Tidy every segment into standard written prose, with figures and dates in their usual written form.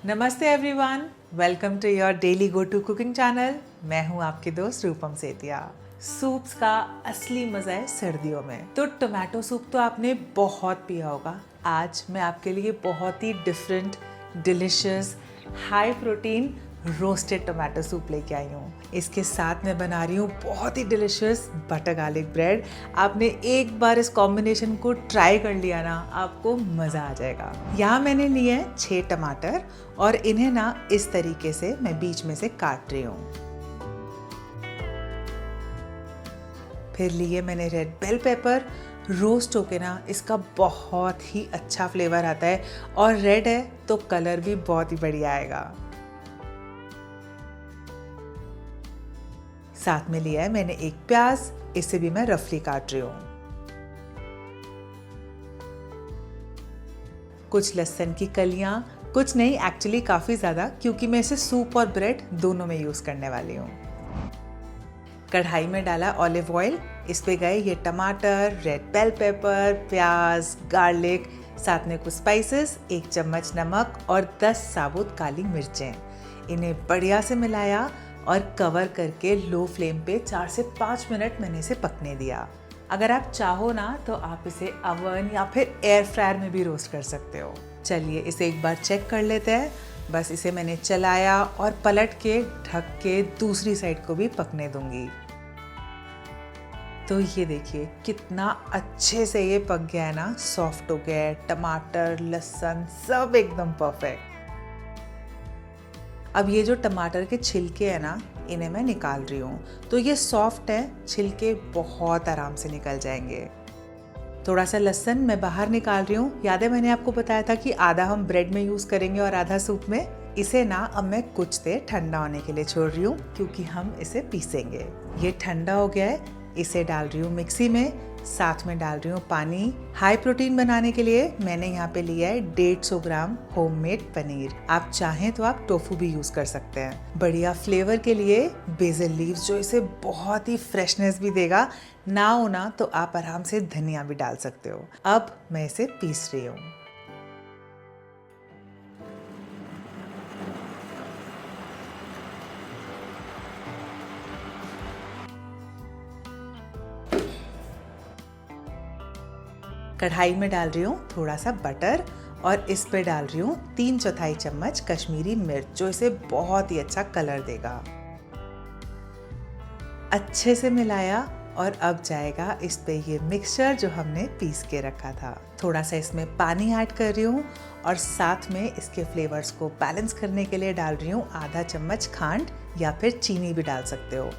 नमस्ते everyone, welcome to your daily go to cooking channel. मैं हूं आपकी दोस्त रूपम सेतिया। सूप्स का असली मज़ा है सर्दियों में। तो टोमेटो सूप तो आपने बहुत पिया होगा। आज मैं आपके लिए बहुत ही different, delicious, high protein roasted tomato soup लेके आई हूँ। इसके साथ मैं बना रही हूँ बहुत ही डिलिशियस बटर गार्लिक ब्रेड। आपने एक बार इस कॉम्बिनेशन को ट्राई कर लिया ना, आपको मज़ा आ जाएगा। यहाँ मैंने लिए हैं 6 टमाटर और इन्हें ना इस तरीके से मैं बीच में से काट रही हूँ। फिर लिए मैंने रेड बेल पेपर। रोस्ट होके ना इसका बहुत ही अच्छा फ्लेवर आता है और रेड है तो कलर भी बहुत ही बढ़िया आएगा। साथ में लिया है मैंने एक प्याज, इसे भी मैं रफली काट रही हूँ। कुछ लहसुन की कलियां, कुछ नहीं एक्चुअली काफ़ी ज़्यादा, क्योंकि मैं इसे सूप और ब्रेड दोनों में यूज़ करने वाली हूँ। कढ़ाई में डाला ऑलिव ऑयल, इस पे गए ये टमाटर, रेड बेल पेपर, प्याज, गार्लिक, साथ में कुछ स्पाइसेस, 1 चम्मच नमक और 10 साबुत काली मिर्चें। इन्हें बढ़िया से मिलाया और कवर करके लो फ्लेम पे 4 से 5 मिनट मैंने इसे पकने दिया। अगर आप चाहो ना तो आप इसे अवन या फिर एयर फ्रायर में भी रोस्ट कर सकते हो। चलिए इसे एक बार चेक कर लेते हैं। बस इसे मैंने चलाया और पलट के ढक के दूसरी साइड को भी पकने दूंगी। तो ये देखिए कितना अच्छे से ये पक गया है ना, सॉफ्ट हो गया है। टमाटर, लहसुन सब एकदम परफेक्ट। अब ये जो टमाटर के छिलके हैं ना, इन्हें मैं निकाल रही हूँ। तो ये सॉफ्ट है, छिलके बहुत आराम से निकल जाएंगे। थोड़ा सा लहसुन मैं बाहर निकाल रही हूँ। याद है मैंने आपको बताया था कि आधा हम ब्रेड में यूज़ करेंगे और आधा सूप में। इसे ना अब मैं कुछ देर ठंडा होने के लिए छोड़ रही हूँ, क्योंकि हम इसे पीसेंगे। ये ठंडा हो गया है, इसे डाल रही हूँ मिक्सी में। साथ में डाल रही हूँ पानी। हाई प्रोटीन बनाने के लिए मैंने यहाँ पे लिया है 150 ग्राम होममेड पनीर। आप चाहें तो आप टोफू भी यूज कर सकते हैं। बढ़िया फ्लेवर के लिए बेसिल लीव्स, जो इसे बहुत ही फ्रेशनेस भी देगा। ना हो ना तो आप आराम से धनिया भी डाल सकते हो। अब मैं इसे पीस रही हूँ। कढ़ाई में डाल रही हूँ थोड़ा सा बटर और इस पे डाल रही हूँ 3/4 चम्मच कश्मीरी मिर्च, जो इसे बहुत ही अच्छा कलर देगा। अच्छे से मिलाया और अब जाएगा इस पे ये मिक्सचर जो हमने पीस के रखा था। थोड़ा सा इसमें पानी ऐड कर रही हूँ और साथ में इसके फ्लेवर्स को बैलेंस करने के लिए डाल रही हूँ आधा चम्मच खांड, या फिर चीनी भी डाल सकते हो।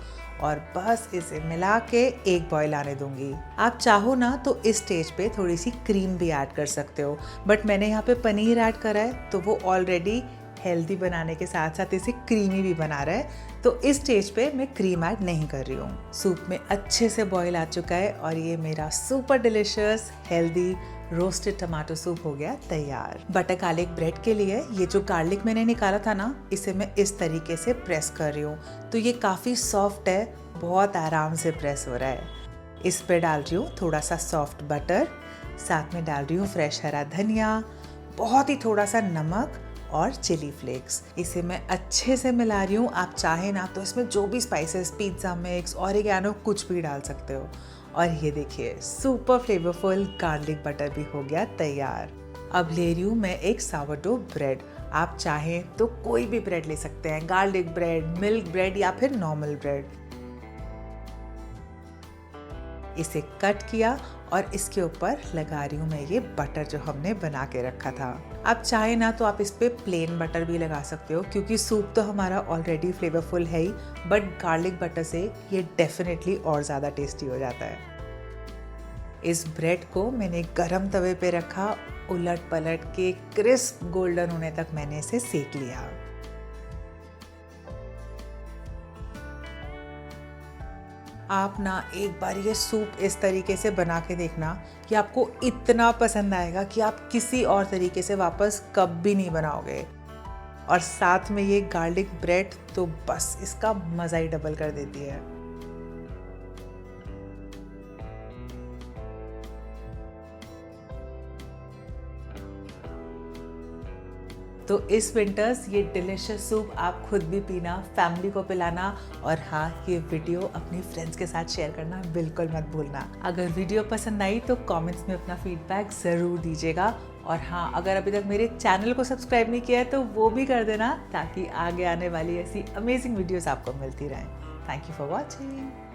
और बस इसे मिला के एक बॉईल आने दूंगी। आप चाहो ना तो इस स्टेज पे थोड़ी सी क्रीम भी ऐड कर सकते हो, बट मैंने यहाँ पे पनीर ऐड करा है तो वो ऑलरेडी हेल्दी बनाने के साथ साथ इसे क्रीमी भी बना रहा है, तो इस स्टेज पे मैं क्रीम ऐड नहीं कर रही हूँ। सूप में अच्छे से बॉईल आ चुका है और ये मेरा super delicious healthy roasted tomato soup हो गया तैयार। बटर गार्लिक ब्रेड के लिए ये जो गार्लिक मैंने निकाला था ना, इसे मैं इस तरीके से प्रेस कर रही हूँ। तो ये काफ़ी सॉफ्ट है, बहुत आराम से प्रेस हो रहा है। इस पे डाल रही हूँ थोड़ा सा सॉफ्ट बटर, साथ में डाल रही हूँ फ्रेश हरा धनिया, बहुत ही थोड़ा सा नमक और चिली फ्लेक्स। इसे मैं अच्छे से मिला रही हूँ। आप चाहे ना तो इसमें जो भी स्पाइसेस, पिज्ज़ा मिक्स, ऑरिगैनो, कुछ भी डाल सकते हो। और ये देखिए सुपर फ्लेवरफुल गार्लिक बटर भी हो गया तैयार। अब ले रही हूँ मैं एक सावरडो ब्रेड। आप चाहें तो कोई भी ब्रेड ले सकते हैं, गार्लिक ब्रेड, मिल्क ब्रेड या फिर नॉर्मल ब्रेड। इसे कट किया और इसके ऊपर लगा रही हूँ मैं ये बटर जो हमने बना के रखा था। आप चाहे ना तो आप इस पे प्लेन बटर भी लगा सकते हो, क्योंकि सूप तो हमारा ऑलरेडी फ्लेवरफुल है ही, बट गार्लिक बटर से ये डेफिनेटली और ज़्यादा टेस्टी हो जाता है। इस ब्रेड को मैंने गरम तवे पे रखा, उलट पलट के क्रिस्प गोल्डन होने तक मैंने इसे सेक लिया। आप ना एक बार ये सूप इस तरीके से बना के देखना कि आपको इतना पसंद आएगा कि आप किसी और तरीके से वापस कभी नहीं बनाओगे। और साथ में ये गार्लिक ब्रेड तो बस इसका मज़ा ही डबल कर देती है। तो इस विंटर्स ये डिलिशियस सूप आप खुद भी पीना, फैमिली को पिलाना और हाँ, ये वीडियो अपनी फ्रेंड्स के साथ शेयर करना बिल्कुल मत भूलना। अगर वीडियो पसंद आई तो कमेंट्स में अपना फीडबैक ज़रूर दीजिएगा और हाँ, अगर अभी तक मेरे चैनल को सब्सक्राइब नहीं किया है तो वो भी कर देना ताकि आगे आने वाली ऐसी अमेजिंग वीडियोस आपको मिलती रहें। Thank you for watching.